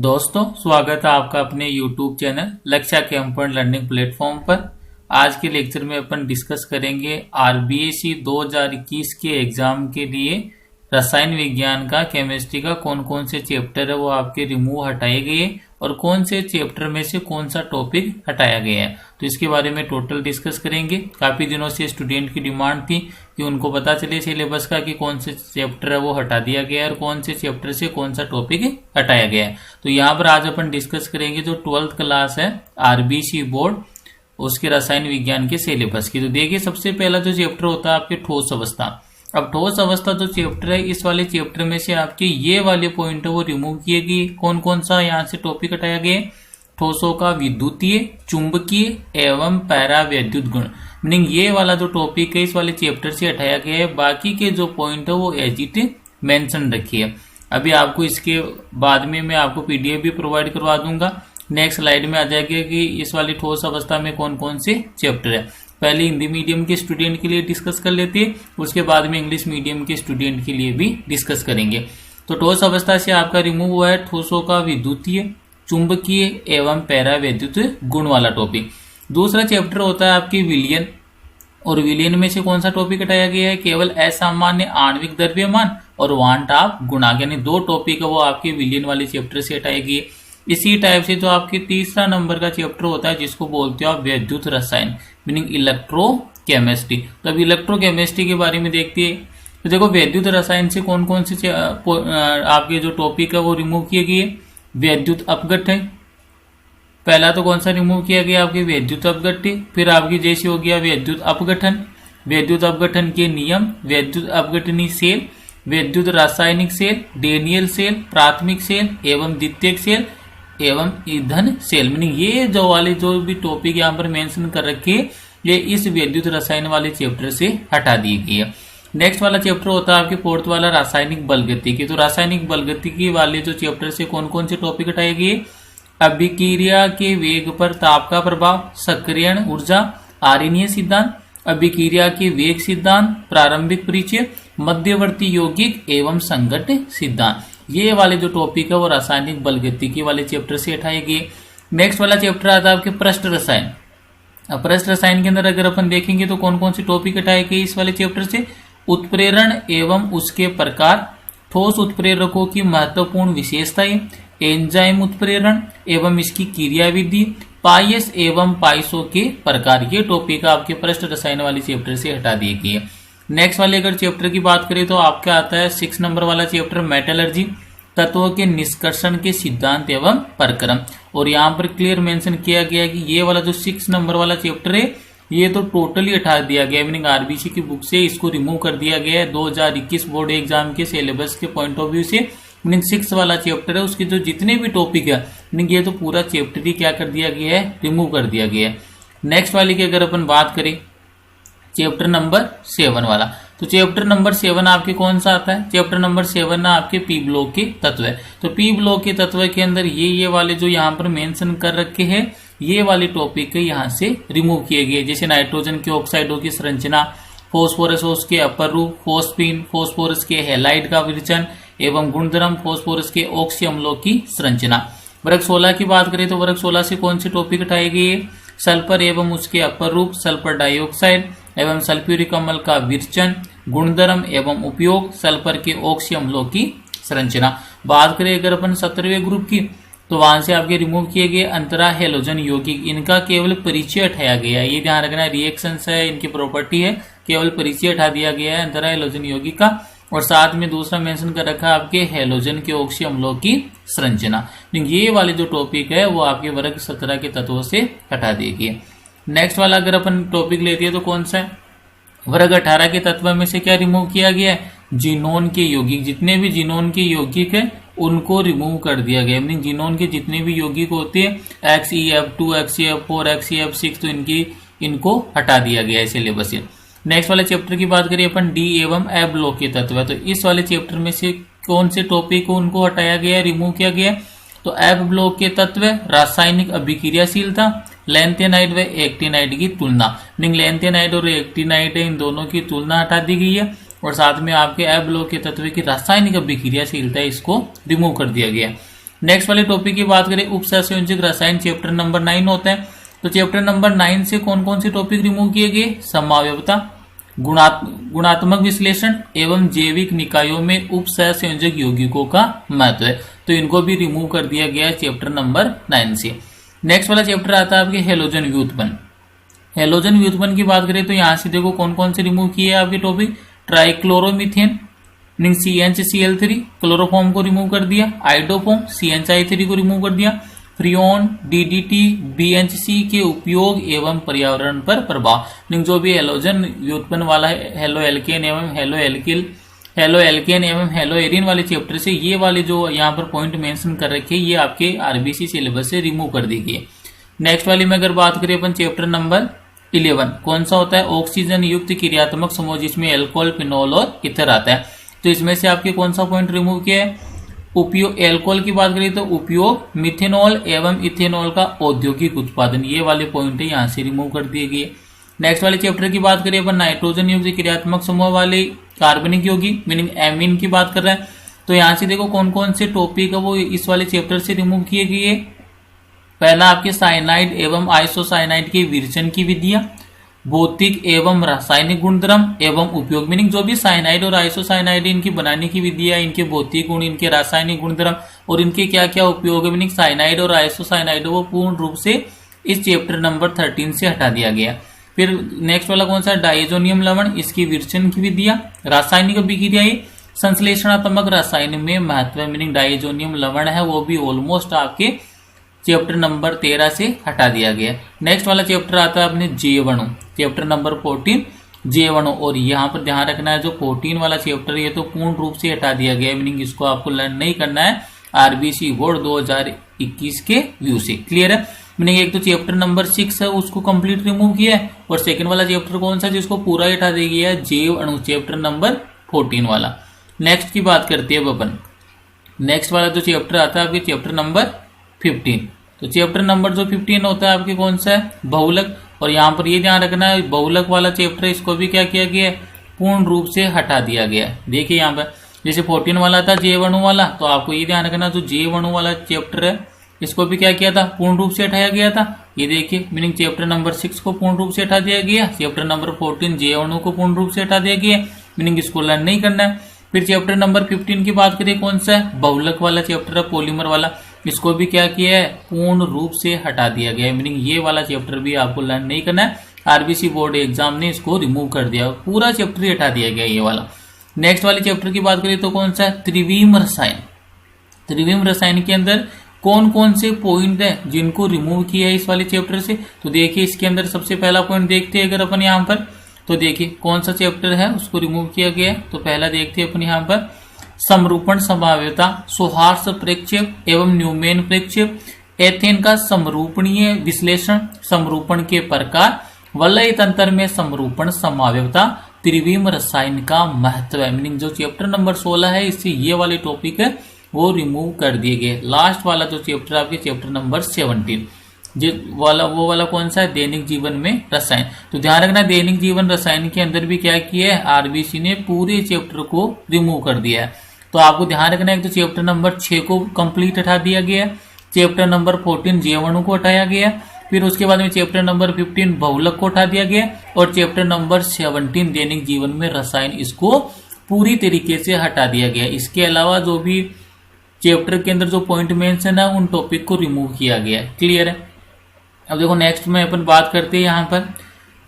दोस्तों, स्वागत है आपका अपने YouTube चैनल लक्ष्य कैंपन लर्निंग प्लेटफॉर्म पर। आज के लेक्चर में अपन डिस्कस करेंगे आरबीएससी 2021 के एग्जाम के लिए रसायन विज्ञान का केमिस्ट्री का कौन कौन से चैप्टर है वो आपके रिमूव हटाए गए और कौन से चैप्टर में से कौन सा टॉपिक हटाया गया है। तो इसके बारे में टोटल डिस्कस करेंगे। काफी दिनों से स्टूडेंट की डिमांड थी कि उनको पता चले सिलेबस का कि कौन से चैप्टर है वो हटा दिया गया है और कौन से चैप्टर से कौन सा टॉपिक हटाया गया है। तो यहाँ पर आज अपन डिस्कस करेंगे जो 12th क्लास है आरबीसी बोर्ड उसके रसायन विज्ञान के सिलेबस की। तो देखिए, सबसे पहला जो चैप्टर होता है आपके ठोस अवस्था। अब ठोस अवस्था जो चैप्टर है, इस वाले चैप्टर में से आपके ये वाले पॉइंट है वो रिमूव किए गए। कौन कौन सा यहाँ से टॉपिक हटाया गया? ठोसों का विद्युतीय, चुंबकीय एवं पैरा विद्युत गुण, मीनिंग ये वाला जो टॉपिक है इस वाले चैप्टर से हटाया गया है। बाकी के जो पॉइंट है वो एज इट मेंशन रखिए। अभी आपको इसके बाद में मैं आपको पीडीएफ भी प्रोवाइड करवा दूंगा। नेक्स्ट स्लाइड में आ जाएगा कि इस वाली ठोस अवस्था में कौन कौन से चैप्टर है। पहले हिंदी मीडियम के स्टूडेंट के लिए डिस्कस कर लेते हैं, उसके बाद में इंग्लिश मीडियम के स्टूडेंट के लिए भी डिस्कस करेंगे। तो ठोस अवस्था से आपका रिमूव हुआ है ठोसों का विद्युतीय, चुंबकीय एवं पैरा विद्युत गुण वाला टॉपिक। दूसरा चैप्टर होता है आपकी विलयन, और विलयन में से कौन सा टॉपिक हटाया गया है? केवल असामान्य आणविक द्रव्यमान और वांट ऑफ गुणांक, यानी दो टॉपिक है वो आपके विलयन वाले चैप्टर से हटाए गए। इसी टाइप से जो आपके तीसरा नंबर का चैप्टर होता है जिसको बोलते हो आप विद्युत रसायन, मीनिंग इलेक्ट्रोकेमिस्ट्री। तो अब इलेक्ट्रोकेमिस्ट्री के बारे में देखते हैं। तो देखो, विद्युत रसायन से कौन कौन से आपके जो टॉपिक है वो रिमूव किए गए। विद्युत अपघट्य, पहला तो कौन सा रिमूव किया गया? आपके विद्युत अपघट्य। फिर आपकी जैसे हो गया विद्युत अपघटन, विद्युत अपघटन के नियम, विद्युत अपघटनी सेल, विद्युत रासायनिक सेल, डेनियल सेल, प्राथमिक सेल एवं द्वितीयक सेल एवं ईंधन सेल, मीनिंग ये जो वाले जो भी टॉपिक यहाँ पर मेंशन कर रखे ये इस विद्युत रसायन वाले चैप्टर से हटा दी गई है। नेक्स्ट वाला चैप्टर होता है आपके फोर्थ वाला रासायनिक बलगतिकी। तो रासायनिक बलगतिकी वाले जो चैप्टर से कौन कौन से टॉपिक हटाए गए? अभिक्रिया के वेग पर ताप का प्रभाव, सक्रियण ऊर्जा, आर्यनीय सिद्धांत, अभिक्रिया के वेग सिद्धांत, प्रारंभिक परिचय, मध्यवर्ती यौगिक एवं संघट्ट सिद्धांत, ये वाले जो टॉपिक है वो रासायनिक बलगतिकी वाले चैप्टर से हटाए गए। नेक्स्ट वाला चैप्टर आता है आपके पृष्ठ रसायन। अब पृष्ठ रसायन के अंदर अगर अपन देखेंगे तो कौन कौन से टॉपिक हटाए गए इस वाले चैप्टर से? उत्प्रेरण एवं उसके प्रकार, ठोस उत्प्रेरकों की महत्वपूर्ण विशेषताएं, एंजाइम उत्प्रेरण एवं इसकी क्रियाविधि, पायस एवं पायसों के प्रकार, ये टॉपिक आपके पृष्ठ रसायन वाले चैप्टर से हटा दिए गए। नेक्स्ट वाले अगर चैप्टर की बात करें तो आपका आता है 6 नंबर वाला चैप्टर मेटलर्जी, तत्वों के निष्कर्षण के सिद्धांत एवं प्रक्रम। और यहाँ पर क्लियर मेंशन किया गया कि ये वाला जो 6 नंबर वाला चैप्टर है ये तो टोटली हटा दिया गया, मीनिंग आरबीसी की बुक से इसको रिमूव कर दिया गया है 2021 बोर्ड एग्जाम के सिलेबस के पॉइंट ऑफ व्यू से। मीनिंग 6 वाला चैप्टर है उसके जो जितने भी टॉपिक है मीनिंग ये तो पूरा चैप्टर ही क्या कर दिया गया है, रिमूव कर दिया गया है। नेक्स्ट वाले की अगर अपन बात करें चैप्टर नंबर 7 वाला, तो चैप्टर नंबर 7 आपके कौन सा आता है? चैप्टर नंबर 7 ना आपके पी ब्लॉक के तत्व है। तो पी ब्लॉक के तत्व के अंदर ये वाले जो यहाँ पर मेंशन कर रखे हैं ये वाले टॉपिक यहाँ से रिमूव किए गए, जैसे नाइट्रोजन के ऑक्साइडों की संरचना, फोस्फोरस के अपर रूप, फोस्फीन, फोस्फोरस के हैलाइड का विरचन एवं गुणधर्म, फोस्फोरस के ऑक्सी अम्लों की संरचना। वर्ग 16 की बात करें तो वर्ग 16 से कौन से टॉपिक हटाए गए? सल्फर एवं उसके अपर रूप, सल्फर डाइऑक्साइड एवं सल्फ्यूरिक अम्ल का विरचन, गुणधर्म एवं उपयोग, सल्फर के ऑक्सी अम्लों की संरचना। बात करें अगर अपन 17वें ग्रुप की तो वहां से आपके रिमूव किए गए अंतरा हैलोजन यौगिक, इनका केवल परिचय हटाया गया है। ये ध्यान रखना, रिएक्शंस है इनकी प्रॉपर्टी है, केवल परिचय हटा दिया गया है अंतरा हैलोजन यौगिक का। और साथ में दूसरा मेंशन कर रखा है आपके हैलोजन के ऑक्सी अम्लों की संरचना। ये वाले जो टॉपिक है वो आपके वर्ग 17 के तत्वों से हटा दिए गए। नेक्स्ट वाला अगर अपन टॉपिक लेते हैं तो कौन सा है? वर्ग 18 के तत्व में से क्या रिमूव किया गया है? जीनोन के यौगिक, जितने भी जीनोन के यौगिक है उनको रिमूव कर दिया गया। मीनिंग जीनोन के जितने भी यौगिक होते हैं XeF2, XeF4, XeF6 तो इनको हटा दिया गया है सिलेबस से। नेक्स्ट वाले चैप्टर की बात करें अपन डी एवं ए ब्लॉक के तत्व है, तो इस वाले चैप्टर में से कौन से टॉपिक को उनको हटाया गया, रिमूव किया गया? तो एफ ब्लॉक के तत्व रासायनिक अभिक्रियाशीलता, लैंथेनाइड व एक्टिनाइड की तुलना, मीनिंग लैंथेनाइड और एक्टिनाइड इन दोनों की तुलना हटा दी गई है। और साथ में आपके ए ब्लॉक के तत्व की रासायनिक अभिक्रियाशीलता इसको रिमूव कर दिया गया। नेक्स्ट वाले टॉपिक की बात करें, उप सहसंयोजक रसायन चैप्टर नंबर 9 होता है। तो चैप्टर नंबर 9 से कौन कौन से टॉपिक रिमूव किए गए, समावयवता, गुणात्मक विश्लेषण एवं जैविक निकायों में उप सहसंयोजक यौगिकों का महत्व है, तो इनको भी रिमूव कर दिया गया है चैप्टर नंबर 9 से। नेक्स्ट वाला चैप्टर आता है आपके हेलोजन व्युत्पन्न। हेलोजन व्युत्पन्न की बात करें तो यहाँ से देखो कौन कौन से रिमूव किए हैं आपके टॉपिक, ट्राइक्लोरोमीथेन मीनिंग CnCl3 क्लोरोफॉर्म को रिमूव कर दिया, आइडोफॉर्म CnHI3 को रिमूव कर दिया, फ्रियोन DDT BHC के उपयोग एवं पर्यावरण पर प्रभाव, मीनिंग जो भी हेलोजन व्युत्पन्न वाला है, हेलो एल्केन एवं हेलो एल्केन एवं हेलो एरिन वाले चैप्टर से ये वाले जो यहाँ पर पॉइंट मेंशन कर रखे ये आपके आरबीसी सिलेबस से रिमूव कर दी गई। नेक्स्ट वाली में अगर बात करें अपन चैप्टर नंबर 11 कौन सा होता है, ऑक्सीजन युक्त क्रियात्मक समूह जिसमें एल्कोहल, फिनोल और ईथर आता है। तो इसमें से आपके कौन सा पॉइंट रिमूव किया है, उपयोग एल्कोहल की बात करें तो उपयोग मिथेनॉल एवं इथेनॉल का औद्योगिक उत्पादन, ये वाले पॉइंट यहाँ से रिमूव कर दिए गए। नेक्स्ट वाले चैप्टर की बात करें अपन नाइट्रोजन युक्त क्रियात्मक समूह वाले कार्बनिक यौगिक मीनिंग एमीन की बात कर रहे हैं। तो यहाँ से देखो कौन कौन से टॉपिक है वो इस वाले चैप्टर से रिमूव किए गए। पहला आपके साइनाइड एवं आइसोसाइनाइड के विरचन की विधियां, भौतिक एवं रासायनिक गुणधर्म एवं उपयोग मीनिंग जो भी साइनाइड और आइसोसाइनाइड इनकी बनाने की विधियां, इनके भौतिक गुण, इनके रासायनिक गुणधर्म और इनके क्या क्या उपयोग है मीनिंग साइनाइड और आइसोसाइनाइड वो पूर्ण रूप से इस चैप्टर नंबर 13 से हटा दिया गया। फिर नेक्स्ट वाला कौन सा, डाइजोनियम लवण, इसकी विरचन की विधियां, रासायनिक अभिक्रियाएं, संश्लेषणात्मक रसायन में महत्व मीनिंग डाइजोनियम लवण है वो भी ऑलमोस्ट आपके चैप्टर नंबर 13 से हटा दिया गया। नेक्स्ट वाला चैप्टर आता है अपने जीवाणु, चैप्टर नंबर 14 जीवाणु, और यहाँ पर ध्यान रखना है जो 14 वाला चैप्टर ये तो पूर्ण रूप से हटा दिया गया मीनिंग इसको आपको लर्न नहीं करना है आरबीसी बोर्ड 2021 के व्यू से। क्लियर है, मीनिंग एक तो चैप्टर नंबर 6 है उसको कंप्लीट रिमूव किया है और सेकंड वाला चैप्टर कौन सा जिसको पूरा ही हटा दिया गया है, जैव अणु, चैप्टर नंबर 14 वाला। नेक्स्ट की बात करते हैं अपन, नेक्स्ट वाला जो चैप्टर आता है आपके चैप्टर नंबर 15। तो चैप्टर नंबर जो 15 होता है आपके कौन सा है, बहुलक, और यहाँ पर ये ध्यान रखना है बहुलक वाला चैप्टर इसको भी क्या किया गया है, पूर्ण रूप से हटा दिया गया है। देखिए यहाँ पर जैसे 14 वाला था जैव अणु वाला, तो आपको ये ध्यान रखना जो जैव अणु वाला चैप्टर है इसको भी क्या किया था, पूर्ण रूप से हटाया गया था। ये देखिए मीनिंग चैप्टर नंबर 6 को पूर्ण रूप से हटा दिया गया, चैप्टर नंबर 14 जैव अणु को पूर्ण रूप से हटा दिया गया मीनिंग इसको लर्न नहीं करना है। फिर चैप्टर नंबर 15 की बात करें कौन सा है, बहुलक वाला चैप्टर है, पॉलीमर वाला, इसको भी क्या किया है, पूर्ण रूप से हटा दिया गया मीनिंग ये वाला चैप्टर भी आपको लर्न नहीं करना है, आरबीसी बोर्ड एग्जाम ने इसको रिमूव कर दिया, पूरा चैप्टर ही हटा दिया गया ये वाला। नेक्स्ट वाले चैप्टर की बात करें तो कौन सा है, त्रिविम रसायन। त्रिविम रसायन के अंदर कौन कौन से पॉइंट है जिनको रिमूव किया है इस वाले चैप्टर से, तो देखिए इसके अंदर सबसे पहला पॉइंट देखते हैं अगर अपन यहाँ पर, तो देखिए कौन सा चैप्टर है उसको रिमूव किया गया है। तो पहला देखते हैं अपन यहाँ पर समरूपण संभाव्यता, सोहार्स प्रेक्षेप एवं न्यूमेन प्रेक्षेप, एथेन का समरूपणीय विश्लेषण, समरूपण के प्रकार, वलय तंत्र में समरूपण संभाव्यता, त्रिविम रसायन का महत्व है मीनिंग जो चैप्टर नंबर 16 है इससे ये वाले टॉपिक है वो रिमूव कर दिए गए। लास्ट वाला जो चैप्टर आपके चैप्टर नंबर 17 वो वाला कौन सा है, दैनिक जीवन में रसायन। तो ध्यान रखना दैनिक जीवन रसायन के अंदर भी क्या किया है, आरबीसी ने पूरे चैप्टर को रिमूव कर दिया है। तो आपको ध्यान रखना है तो चैप्टर नंबर 6 को कंप्लीट हटा दिया गया, चैप्टर नंबर 14 जीवाणु को हटाया गया, फिर उसके बाद में चैप्टर नंबर 15 बहुलक को हटा दिया गया और चैप्टर नंबर 17 दैनिक जीवन में रसायन इसको पूरी तरीके से हटा दिया गया। इसके अलावा जो भी चैप्टर के अंदर जो पॉइंट मेंशन है उन टॉपिक को रिमूव किया गया है। क्लियर है, अब देखो नेक्स्ट में अपन बात करते हैं यहाँ पर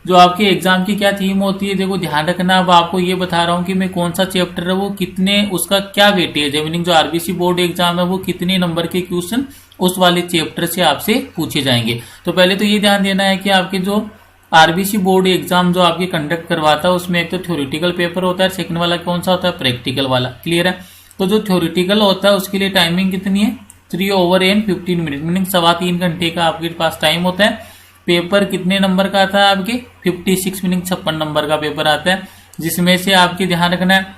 जो आपके एग्जाम की क्या थीम होती है। देखो ध्यान रखना, अब आपको ये बता रहा हूँ कि मैं कौन सा चैप्टर है वो कितने उसका क्या वेटेज है मीनिंग जो आरबीसी बोर्ड एग्जाम है वो कितने नंबर के क्वेश्चन उस वाले चैप्टर से आपसे पूछे जाएंगे। तो पहले तो ये ध्यान देना है कि आपके जो आरबीसी बोर्ड एग्जाम जो आपके कंडक्ट करवाता है उसमें एक तो थ्योरेटिकल पेपर होता है, सेकंड वाला कौन सा होता है, प्रैक्टिकल वाला। क्लियर है, तो जो थ्योरेटिकल होता है उसके लिए टाइमिंग कितनी है, 3/n 15 मिनट मीनिंग 3.25 घंटे का आपके पास टाइम होता है। पेपर कितने नंबर का आता है आपके, 56 मीनिंग 56 नंबर का पेपर आता है, जिसमें से आपके ध्यान रखना है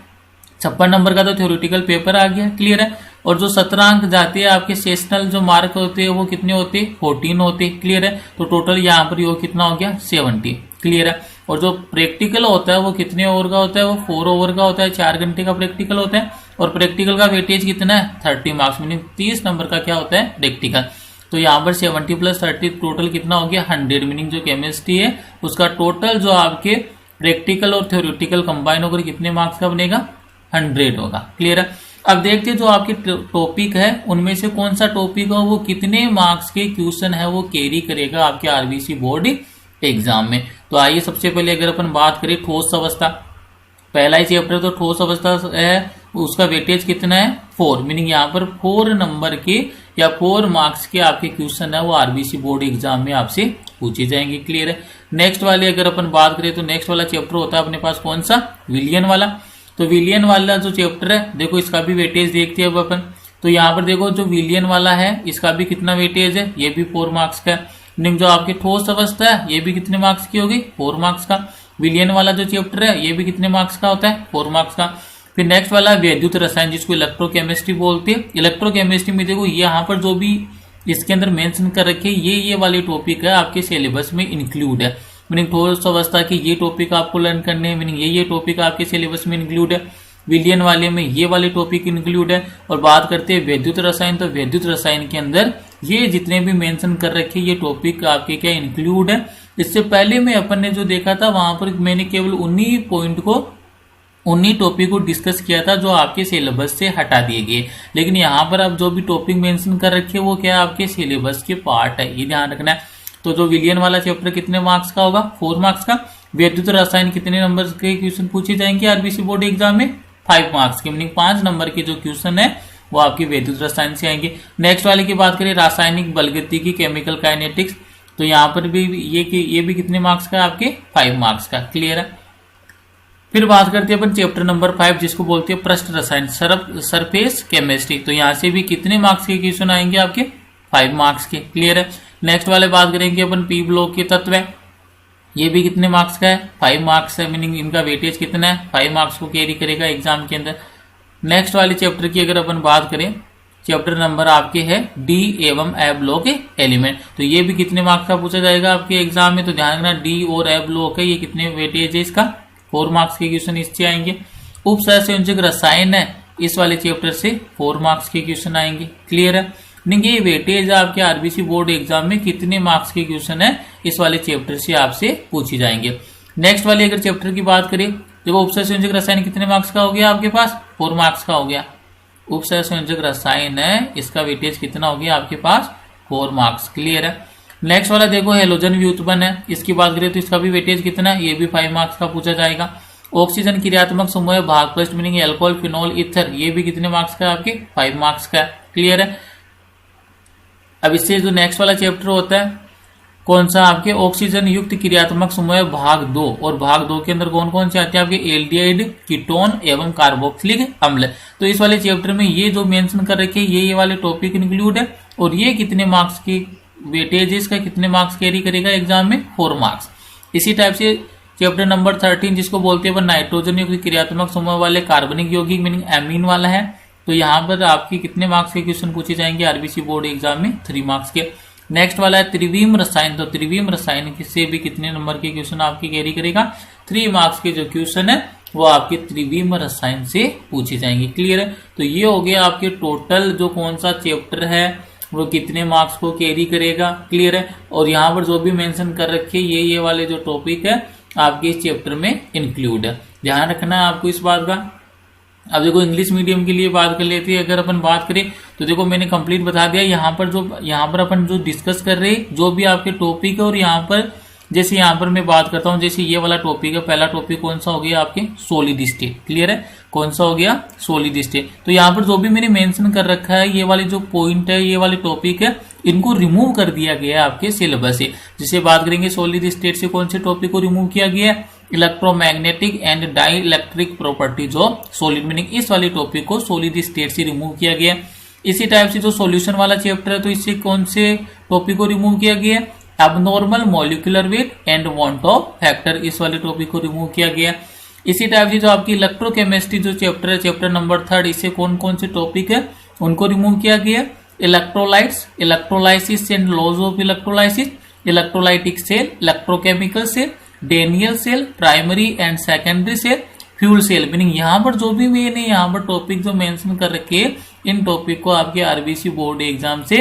56 नंबर का तो थ्योरेटिकल पेपर आ गया। क्लियर है, और जो 17 अंक जाते हैं आपके सेशनल जो मार्क होते हैं वो कितने होते हैं, 14 होते। क्लियर है, तो टोटल यहाँ पर ये कितना हो गया, 70। क्लियर है, और जो प्रैक्टिकल होता है वो कितने ओवर का होता है, वो 4 ओवर का होता है, 4 घंटे का प्रैक्टिकल होता है और प्रैक्टिकल का वेटेज कितना है 30 मार्क्स, मीनिंग 30 नंबर का क्या होता है प्रैक्टिकल। तो यहाँ पर 70 + 30 टोटल कितना हो गया 100, मीनिंग जो केमिस्ट्री है उसका टोटल जो आपके प्रैक्टिकल और थ्योरेटिकल कंबाइन होकर कितने मार्क्स का बनेगा 100 होगा। क्लियर है। अब देखते हैं जो आपके टॉपिक है उनमें से कौन सा टॉपिक है वो कितने मार्क्स के क्वेश्चन है वो कैरी करेगा आपके आरबीसी बोर्ड एग्जाम में। तो आइए सबसे पहले अगर अपन बात करें ठोस अवस्था, पहला ही चैप्टर तो ठोस अवस्था है, उसका वेटेज कितना है 4, मीनिंग यहाँ पर 4 नंबर के या 4 मार्क्स के आपके क्वेश्चन है वो आरबीसी बोर्ड एग्जाम में आपसे पूछे जाएंगे। क्लियर है। नेक्स्ट वाले अगर अपन बात करें तो नेक्स्ट वाला चैप्टर होता है अपने पास कौन सा विलियन वाला। तो विलियन वाला जो चैप्टर है देखो इसका भी वेटेज देखते हैं अब अपन। तो यहाँ पर देखो जो विलियन वाला है इसका भी कितना वेटेज है, ये भी 4 मार्क्स का है। जो आपके ठोस अवस्था है ये भी कितने मार्क्स की होगी 4 मार्क्स का। विलियन वाला जो चैप्टर है ये भी कितने मार्क्स का होता है 4 मार्क्स का। फिर नेक्स्ट वाला वैद्युत रसायन जिसको इलेक्ट्रोकेमिस्ट्री बोलते हैं। इलेक्ट्रोकेमिस्ट्री में देखो यहाँ पर जो भी इसके अंदर मेंशन कर रखे ये वाले टॉपिक है आपके सिलेबस में इंक्लूड है, मीनिंग ठोस अवस्था की ये टॉपिक आपको लर्न करने हैं, मीनिंग ये टॉपिक आपके सिलेबस में इंक्लूड है। विलियन वाले में ये वाले टॉपिक इंक्लूड है। और बात करते हैं वैद्युत रसायन, तो वैद्युत रसायन के अंदर ये जितने भी मेंशन कर रखे ये टॉपिक आपके क्या इंक्लूड है। इससे पहले में अपन ने जो देखा था वहां पर मैंने केवल 19 टॉपिक को डिस्कस किया था जो आपके सिलेबस से हटा दिए गए, लेकिन यहाँ पर अब जो भी टॉपिक मेंशन कर रखे वो क्या आपके सिलेबस के पार्ट है, ये ध्यान रखना है। तो जो विलियन वाला चैप्टर कितने मार्क्स का होगा 4 मार्क्स का। वैद्युत रसायन कितने नंबर के क्वेश्चन पूछे जाएंगे आरबीसी बोर्ड एग्जाम में 5 मार्क्स के, मीनिंग 5 नंबर के जो क्वेश्चन है वो आपके वैद्युत रसायन से आएंगे। नेक्स्ट वाले की बात करें रासायनिक बलगतिकी केमिकल काइनेटिक्स, तो यहाँ पर भी ये भी कितने मार्क्स का आपके 5 मार्क्स का। क्लियर है। फिर बात करते हैं अपन चैप्टर नंबर 5 जिसको बोलते हैं पृष्ठ रसायन सरफेस केमिस्ट्री, तो यहाँ से भी कितने मार्क्स के क्वेश्चन आएंगे आपके 5 मार्क्स के। क्लियर है। नेक्स्ट वाले बात करेंगे अपन पी ब्लॉक के तत्व, ये भी कितने मार्क्स का है 5 मार्क्स है, मीनिंग इनका वेटेज कितना है 5 मार्क्स को कैरी करेगा एग्जाम के अंदर। नेक्स्ट वाले चैप्टर की अगर अपन बात करें चैप्टर नंबर आपके है डी एवं ए ब्लॉक एलिमेंट, तो ये भी कितने मार्क्स का पूछा जाएगा आपके एग्जाम में। तो ध्यान रखना डी और ए ब्लॉक है ये कितने वेटेज है इसका 4 मार्क्स के क्वेश्चन इससे आएंगे। उप सहसंयोजक रसायन है इस वाले चैप्टर से 4 मार्क्स के क्वेश्चन आएंगे। क्लियर है। ये वेटेज आपके आरबीसी बोर्ड एग्जाम में कितने मार्क्स के क्वेश्चन है इस वाले चैप्टर से आपसे पूछे जाएंगे। नेक्स्ट वाले अगर चैप्टर की बात करें देखो उपसहसंयोजक रसायन कितने मार्क्स का हो गया आपके पास 4 मार्क्स का हो गया। उपसहसंयोजक रसायन है इसका वेटेज कितना हो गया आपके पास 4 मार्क्स। क्लियर है। नेक्स्ट वाला देखो हेलोजन व्युत्पन्न है, इसकी बात करें तो इसका भी वेटेज कितना है ये भी 5 मार्क्स का पूछा जाएगा। ऑक्सीजन क्रियात्मक समूह भाग first meaning alcohol phenol ether, ये भी कितने मार्क्स का आपके 5 मार्क्स का। क्लियर है। अब इससे जो नेक्स्ट वाला चैप्टर होता है कौन सा आपके ऑक्सीजन युक्त क्रियात्मक समूह भाग 2, और भाग 2 के अंदर कौन कौन से आते हैं आपके एल्डिहाइड कीटोन एवं कार्बोक्सिलिक अम्ल। तो इस वाले चैप्टर में ये जो मेंशन कर रखे ये वाले टॉपिक इंक्लूड है, और ये कितने मार्क्स की वेटेज इसका कितने मार्क्स कैरी करेगा एग्जाम में 4 मार्क्स। इसी टाइप से चैप्टर नंबर 13 जिसको बोलते हैं नाइट्रोजन युक्त क्रियात्मक समूह वाले कार्बनिक यौगिक मीनिंग एमीन वाला है, तो यहाँ पर आपकी कितने मार्क्स के क्वेश्चन पूछे जाएंगे आरबीसी बोर्ड एग्जाम में 3 मार्क्स के। नेक्स्ट वाला है त्रिविम रसायन, तो त्रिविम रसायन से भी कितने नंबर के क्वेश्चन आपकी कैरी करेगा 3 मार्क्स के जो क्वेश्चन है वो आपके त्रिविम रसायन से पूछे जाएंगे। क्लियर है। तो ये हो गया आपके टोटल जो कौन सा चैप्टर है वो कितने मार्क्स को कैरी करेगा। क्लियर है। और यहाँ पर जो भी मेंशन कर रखे ये वाले जो टॉपिक है आपके इस चैप्टर में इंक्लूड है, ध्यान रखना है आपको इस बात का। अब देखो इंग्लिश मीडियम के लिए बात कर लेते हैं अगर अपन बात करें तो देखो मैंने कंप्लीट बता दिया यहाँ पर अपन जो डिस्कस कर रहे हैं जो भी आपके टॉपिक है, और यहाँ पर जैसे यहाँ पर मैं बात करता हूँ जैसे ये वाला टॉपिक है, पहला टॉपिक कौन सा हो गया आपके सॉलिड स्टेट। क्लियर है। कौन सा हो गया सॉलिड स्टेट। तो यहाँ पर जो भी मैंने मेंशन कर रखा है ये वाले जो पॉइंट है ये वाले टॉपिक है इनको रिमूव कर दिया गया है आपके सिलेबस से। जिसे बात करेंगे सॉलिड स्टेट से कौन से टॉपिक को रिमूव किया गया है electromagnetic and dielectric properties of solid meaning इस वाले टॉपिक को सॉलिड स्टेट से रिमूव किया गया। इसी टाइप से जो सॉल्यूशन वाला चैप्टर है तो इससे कौन से टॉपिक को रिमूव किया गया abnormal molecular weight and want of factor, इस वाले टॉपिक को रिमूव किया गया। इसी टाइप से जो आपकी इलेक्ट्रोकेमिस्ट्री जो चैप्टर है चैप्टर नंबर 3 इससे कौन कौन से टॉपिक है उनको रिमूव किया गया। Electrolytes, electrolysis and laws of electrolysis, electrolytic cell, electrochemical cell, Daniell cell, primary and secondary cell, fuel cell, meaning यहाँ पर जो भी मेन है यहाँ पर टॉपिक जो मेंशन कर रखे हैं, इन टॉपिक को आपके आरबीसी बोर्ड एग्जाम से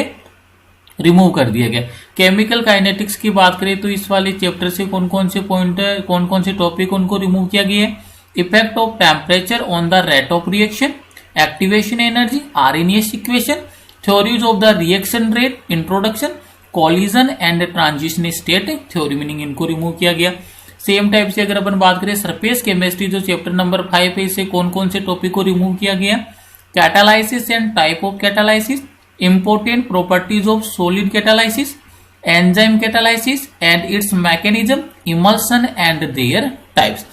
रिमूव कर दिया गया। केमिकल काइनेटिक्स की बात करें तो इस वाले चैप्टर से कौन कौन से पॉइंट, कौन कौन से टॉपिक उनको रिमूव किया गया है। Effect of temperature on the rate of reaction, activation energy, RNS equation, theories of the reaction rate, introduction, collision and transition state theory, meaning इनको रिमूव किया गया। सेम टाइप से अगर अपन बात करें सरफेस केमिस्ट्री जो चैप्टर नंबर 5 है, इससे कौन कौन से टॉपिक को रिमूव किया गया। Catalysis and type of catalysis, important properties of solid catalysis, enzyme catalysis and its mechanism, emulsion and their types.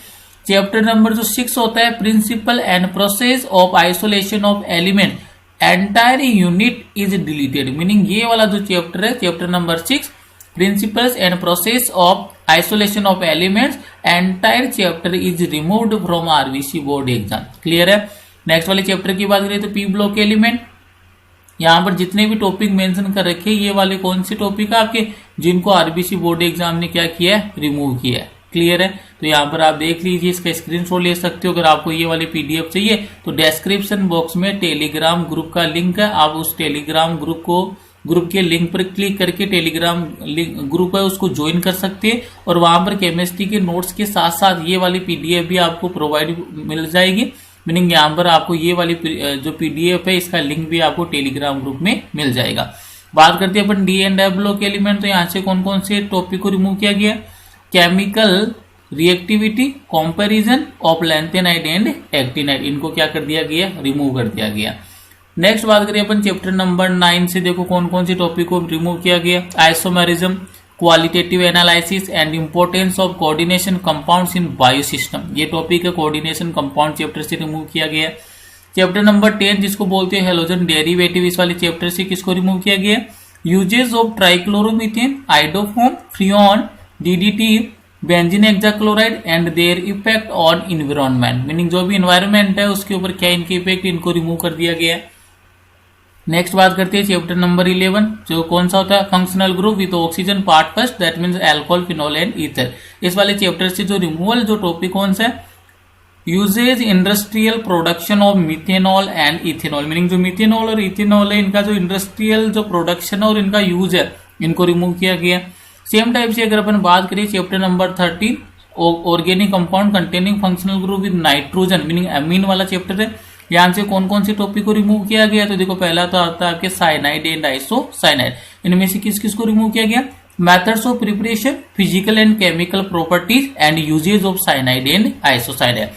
Chapter number जो 6 होता है principle and process of isolation of element, entire unit is deleted, meaning ये वाला जो chapter है chapter number 6 principles and process of isolation of elements, entire chapter is removed from RBC board exam. Clear है। Next वाले chapter की बात करें तो पी ब्लॉक एलिमेंट, यहाँ पर जितने भी टॉपिक मेंशन कर रखे ये वाले कौन से टॉपिक है आपके, जिनको आरबीसी बोर्ड एग्जाम ने क्या किया है, रिमूव किया है। क्लियर है। तो यहाँ पर आप देख लीजिए, इसका स्क्रीनशॉट ले सकते हो। अगर आपको ये वाली पीडीएफ चाहिए तो डिस्क्रिप्शन बॉक्स में टेलीग्राम ग्रुप का लिंक है, आप उस टेलीग्राम ग्रुप के लिंक पर क्लिक करके टेलीग्राम ग्रुप है उसको ज्वाइन कर सकते हैं, और वहां पर केमिस्ट्री के नोट्स के साथ साथ ये वाली पीडीएफ भी आपको प्रोवाइड मिल जाएगी, मीनिंग यहाँ पर आपको ये वाली जो पीडीएफ है इसका लिंक भी आपको टेलीग्राम ग्रुप में मिल जाएगा। बात करते हैं अपन D and F block element, तो यहाँ से कौन कौन से टॉपिक को रिमूव किया गया। Chemical reactivity, comparison of lanthanide and actinide, इनको क्या कर दिया गया, रिमूव कर दिया गया। नेक्स्ट बात करें अपन चैप्टर नंबर 9 से, देखो कौन कौन से टॉपिक को रिमूव किया गया। Isomerism, qualitative analysis and importance of coordination compounds in biosystem, ये टॉपिक है कोऑर्डिनेशन कंपाउंड चैप्टर से रिमूव किया गया। चैप्टर नंबर 10 जिसको बोलते हैं हेलोजन डेरिवेटिव, इस वाले चैप्टर से किसको रिमूव किया गया। Uses of trichloromethane, iodoform, freon, DDT, benzene hexachloride and their effect on environment, meaning जो भी इन्वायरमेंट है उसके ऊपर क्या इनके इफेक्ट, इनको रिमूव कर दिया गया है। नेक्स्ट बात करते हैं चैप्टर नंबर 11 जो कौन सा होता है, functional group with oxygen part first, that means alcohol, phenol and ether. इस वाले चैप्टर से जो रिमूवल जो टॉपिक कौन सा है, uses industrial production of methanol and ethanol, meaning जो मिथेनॉल और इथेनॉल है इनका जो इंडस्ट्रियल जो प्रोडक्शन है और इनका यूज है, इनको रिमूव किया गया। सेम टाइप से अगर अपन बात करें chapter number 13 organic compound containing functional group with nitrogen, meaning amine वाला चैप्टर है, यहाँ से कौन कौन से टॉपिक को रिमूव किया गया। तो देखो पहला तो आता है आपके साइनाइड एंड आइसोसाइनाइड, इनमें से किस किस को रिमूव किया गया। Methods of preparation, physical and chemical properties and uses of cyanide and isocyanide.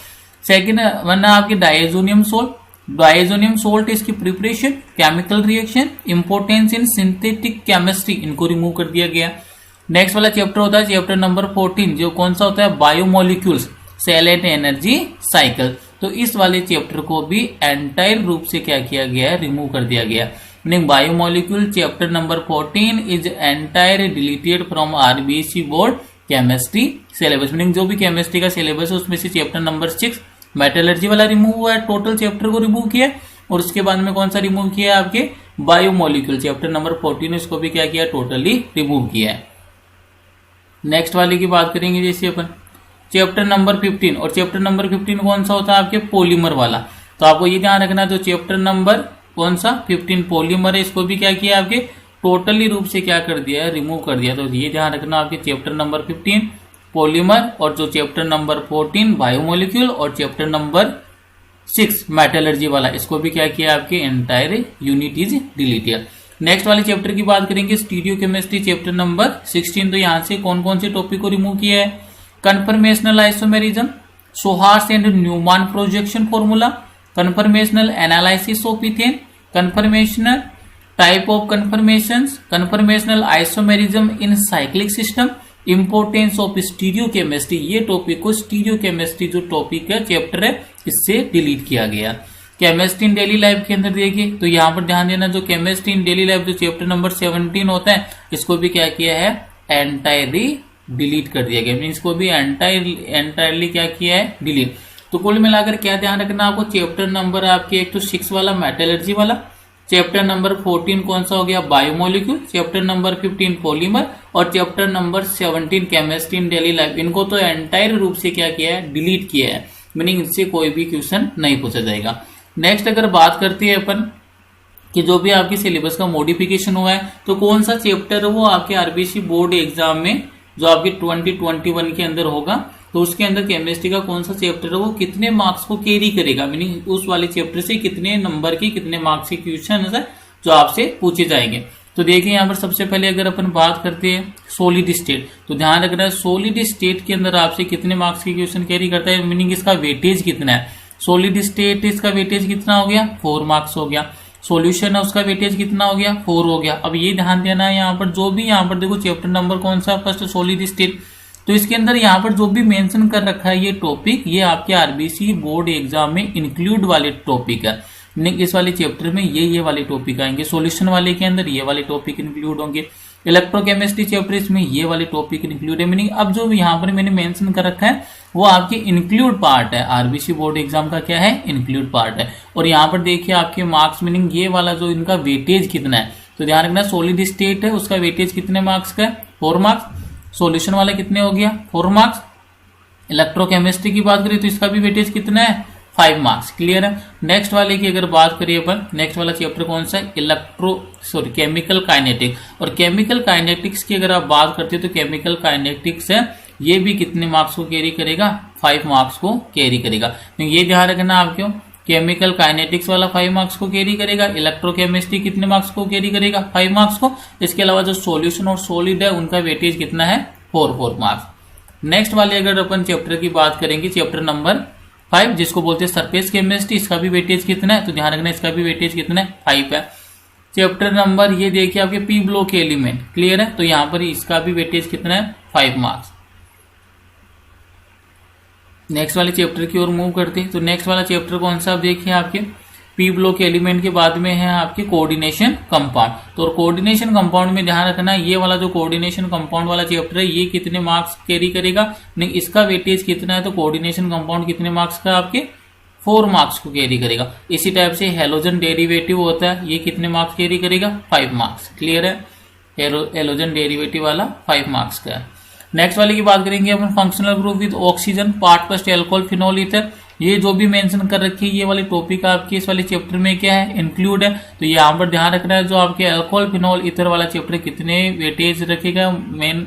Second one है आपके डायजोनियम सोल्ट, डायजोनियम सोल्ट इसकी preparation, chemical reaction, importance in synthetic chemistry, इनको रिमूव कर दिया गया। नेक्स्ट वाला चैप्टर होता है चैप्टर नंबर 14 जो कौन सा होता है, biomolecules, cell and energy cycle, तो इस वाले चैप्टर को भी एंटायर रूप से क्या किया गया है, रिमूव कर दिया गया। Meaning biomolecule chapter number 14 is entire deleted from RBC board chemistry syllabus, meaning जो भी केमिस्ट्री का सिलेबस है उसमें से चैप्टर नंबर 6 मेटलर्जी वाला रिमूव हुआ है, टोटल चैप्टर को रिमूव किया, और उसके बाद में कौन सा रिमूव किया है, आपके बायोमोलिक्यूल चैप्टर नंबर 14 इसको भी क्या किया, टोटली रिमूव किया है। नेक्स्ट वाले की बात करेंगे जैसे अपन चैप्टर नंबर 15, और चैप्टर नंबर 15 कौन सा होता है आपके पॉलीमर वाला, तो आपको ये ध्यान रखना जो चैप्टर नंबर कौन सा 15 पॉलीमर है, इसको भी क्या किया आपके टोटली रूप से क्या कर दिया है, रिमूव कर दिया। तो ये ध्यान रखना आपके चैप्टर नंबर 15 पॉलीमर, और जो चैप्टर नंबर 14 बायोमोलिक्यूल, और चैप्टर नंबर 6 मेटलर्जी वाला, इसको भी क्या किया आपके entire unit is deleted. Next वाले चैप्टर की बात करेंगे स्टीरियो केमिस्ट्री चैप्टर नंबर 16, तो यहाँ से कौन कौन से टॉपिक को रिमूव किया है, conformational isomerism, sawhorse and Newman projection formula, conformational analysis of ethane, conformational type of conformations, conformational isomerism in cyclic system, importance of stereochemistry, ये टॉपिक को स्टीरियो केमिस्ट्री जो टॉपिक है चैप्टर है इससे delete किया गया। केमिस्ट्री इन डेली लाइफ के अंदर देखिए तो यहाँ पर ध्यान देना जो केमिस्ट्री इन डेली लाइफ जो चैप्टर नंबर 17 होता है इसको भी क्या किया है, एंटायरली डिलीट कर दिया गया, मीन्स को भी एंटायरली क्या किया है, डिलीट। तो कुल मिलाकर क्या ध्यान रखना आपको, चैप्टर नंबर आपके एक तो 6 वाला मेटलर्जी वाला, चैप्टर नंबर 14 कौन सा हो गया, बायोमोलिक्यूल, चैप्टर नंबर 15 पॉलीमर, और chapter number 17 chemistry in daily life, इनको तो एंटायर रूप से क्या किया है, डिलीट किया है। मीनिंग इससे कोई भी क्वेश्चन नहीं पूछा जाएगा। नेक्स्ट अगर बात करते हैं अपन कि जो भी आपके सिलेबस का मॉडिफिकेशन हुआ है तो कौन सा चैप्टर है वो आपके आरबीसी बोर्ड एग्जाम में जो आपके 2021 के अंदर होगा तो उसके अंदर केमिस्ट्री का कौन सा चैप्टर है वो कितने मार्क्स को कैरी करेगा, मीनिंग उस वाले चैप्टर से कितने नंबर की कितने मार्क्स के क्वेश्चन है जो आपसे पूछे जाएंगे। तो देखिए यहाँ पर सबसे पहले अगर अपन बात करते हैं सॉलिड स्टेट, तो ध्यान रखना है सॉलिड स्टेट के अंदर आपसे कितने मार्क्स के क्वेश्चन कैरी करता है, मीनिंग इसका वेटेज कितना है। सॉलिड स्टेट इसका वेटेज कितना हो गया, 4 मार्क्स हो गया। सॉल्यूशन है उसका वेटेज कितना हो गया, 4 हो गया। अब ये ध्यान देना है यहाँ पर जो भी यहाँ पर देखो चैप्टर नंबर कौन सा, फर्स्ट सॉलिड स्टेट, तो इसके अंदर यहाँ पर जो भी मेंशन कर रखा है ये टॉपिक ये आपके आरबीसी बोर्ड एग्जाम में इंक्लूड वाले टॉपिक है। इस वाले चैप्टर में ये वाले टॉपिक आएंगे, सॉल्यूशन वाले के अंदर ये वाले टॉपिक इंक्लूड होंगे, इलेक्ट्रोकेमिस्ट्री चैप्टर इसमें ये वाले टॉपिक इंक्लूड है। मीनिंग अब जो यहाँ पर मैंने मेंशन कर रखा है वो आपके इंक्लूड पार्ट है, आरबीसी बोर्ड एग्जाम का क्या है, इंक्लूड पार्ट है। और यहाँ पर देखिए आपके मार्क्स, मीनिंग ये वाला जो इनका वेटेज कितना है, तो ध्यान रखना सॉलिड स्टेट है उसका वेटेज कितने मार्क्स का है, 4 मार्क्स। सॉल्यूशन वाला कितने हो गया, 4 मार्क्स। इलेक्ट्रोकेमिस्ट्री की बात करें तो इसका भी वेटेज कितना है, 5 मार्क्स। क्लियर है। नेक्स्ट वाले की अगर बात करिए अपन, नेक्स्ट वाला चैप्टर कौन सा है, केमिकल काइनेटिक। और केमिकल काइनेटिक्स की अगर आप बात करते हैं तो केमिकल काइनेटिक्स है ये भी कितने मार्क्स को कैरी करेगा, 5 मार्क्स को कैरी करेगा। तो ये ध्यान रखना आपको, केमिकल काइनेटिक्स वाला 5 मार्क्स को कैरी करेगा, इलेक्ट्रोकेमिस्ट्री कितने मार्क्स को कैरी करेगा, 5 मार्क्स को। इसके अलावा जो सॉल्यूशन और सॉलिड है उनका वेटेज कितना है, 4 मार्क्स। नेक्स्ट वाले अगर अपन चैप्टर की बात करेंगे, चैप्टर नंबर 5 जिसको बोलते हैं सरफेस केमिस्ट्री, इसका भी वेटेज कितना है, तो ध्यान रखना इसका भी वेटेज कितना है, 5 है। चैप्टर नंबर ये देखिए आपके पी ब्लॉक के एलिमेंट, क्लियर है, तो यहाँ पर इसका भी वेटेज कितना है, 5 मार्क्स। नेक्स्ट वाले चैप्टर की ओर मूव करते हैं, तो नेक्स्ट वाला चैप्टर कौन सा, आप देखिए आपके पी ब्लॉक एलिमेंट के बाद में है आपके कोऑर्डिनेशन कंपाउंड। तो कोऑर्डिनेशन कंपाउंड में ध्यान रखना ये वाला जो कोऑर्डिनेशन कंपाउंड वाला चैप्टर है ये कितने मार्क्स कैरी करेगा, नहीं इसका वेटेज कितना है, तो कोऑर्डिनेशन कंपाउंड कितने मार्क्स का आपके 4 मार्क्स को कैरी करेगा। इसी टाइप से हेलोजन डेरिवेटिव होता है ये कितने मार्क्स कैरी करेगा, 5 मार्क्स। क्लियर है, हेलोजन डेरिवेटिव वाला 5 मार्क्स का है। नेक्स्ट वाले की बात करेंगे अपन functional group with oxygen part first alcohol phenol ether, ये जो भी मेंशन कर रखी है ये वाले टॉपिक आपके इस वाले चैप्टर में क्या है, इंक्लूड है। तो यहाँ पर ध्यान रखना है जो आपके अल्कोहल फिनोल ईथर वाला चैप्टर कितने वेटेज रखेगा मेन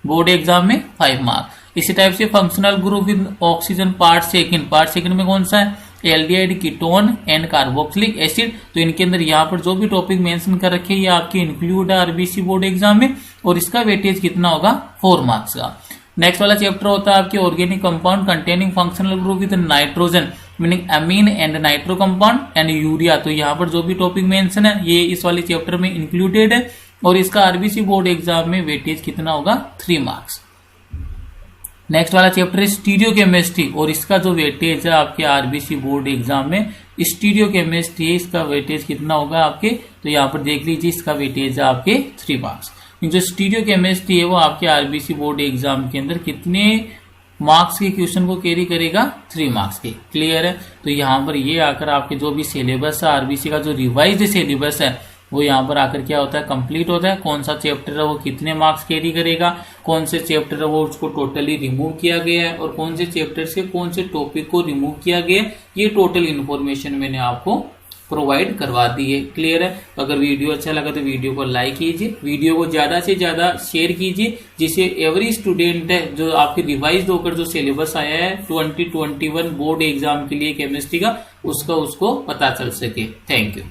बोर्ड एग्जाम में, 5 मार्क्स। इसी टाइप से functional group with oxygen part second में कौन सा है, aldehyde ketone and carboxylic acid, तो इनके अंदर यहाँ पर जो भी टॉपिक मेंशन कर रखे ये आपके इंक्लूड है आरबीसी बोर्ड एग्जाम में, और इसका वेटेज कितना होगा, 4 मार्क्स का। नेक्स्ट वाला चैप्टर होता है आपके organic compound containing functional group with nitrogen meaning amine and nitro compound and urea, तो यहाँ पर जो भी टॉपिक मेंशन है ये इस वाले चैप्टर में इंक्लूडेड है, और इसका आरबीसी बोर्ड एग्जाम में वेटेज कितना होगा, 3 मार्क्स। नेक्स्ट वाला चैप्टर है स्टीरियो केमिस्ट्री, और इसका जो वेटेज है आपके आरबीसी बोर्ड एग्जाम में स्टीरियो केमिस्ट्री है, इसका वेटेज कितना होगा आपके, तो यहाँ पर देख लीजिए इसका वेटेज है आपके 3 मार्क्स। जो स्टीरियो केमिस्ट्री है वो आपके आरबीसी बोर्ड एग्जाम के अंदर कितने मार्क्स के क्वेश्चन को कैरी करेगा, 3 मार्क्स के। क्लियर है, तो यहाँ पर ये आकर आपके जो भी सिलेबस है आरबीसी का जो रिवाइज्ड सिलेबस है वो यहाँ पर आकर क्या होता है, कंप्लीट होता है। कौन सा चैप्टर है वो कितने मार्क्स कैरी करेगा, कौन से चैप्टर है वो उसको टोटली रिमूव किया गया है, और कौन से चैप्टर से कौन से टॉपिक को रिमूव किया गया है, ये टोटल इन्फॉर्मेशन मैंने आपको प्रोवाइड करवा दी है। क्लियर है, तो अगर वीडियो अच्छा लगा तो वीडियो को लाइक कीजिए, वीडियो को ज्यादा से ज्यादा शेयर कीजिए, जिससे एवरी स्टूडेंट है जो आपके रिवाइज होकर जो सिलेबस आया है 2021 बोर्ड एग्जाम के लिए केमिस्ट्री का उसको पता चल सके। Thank you.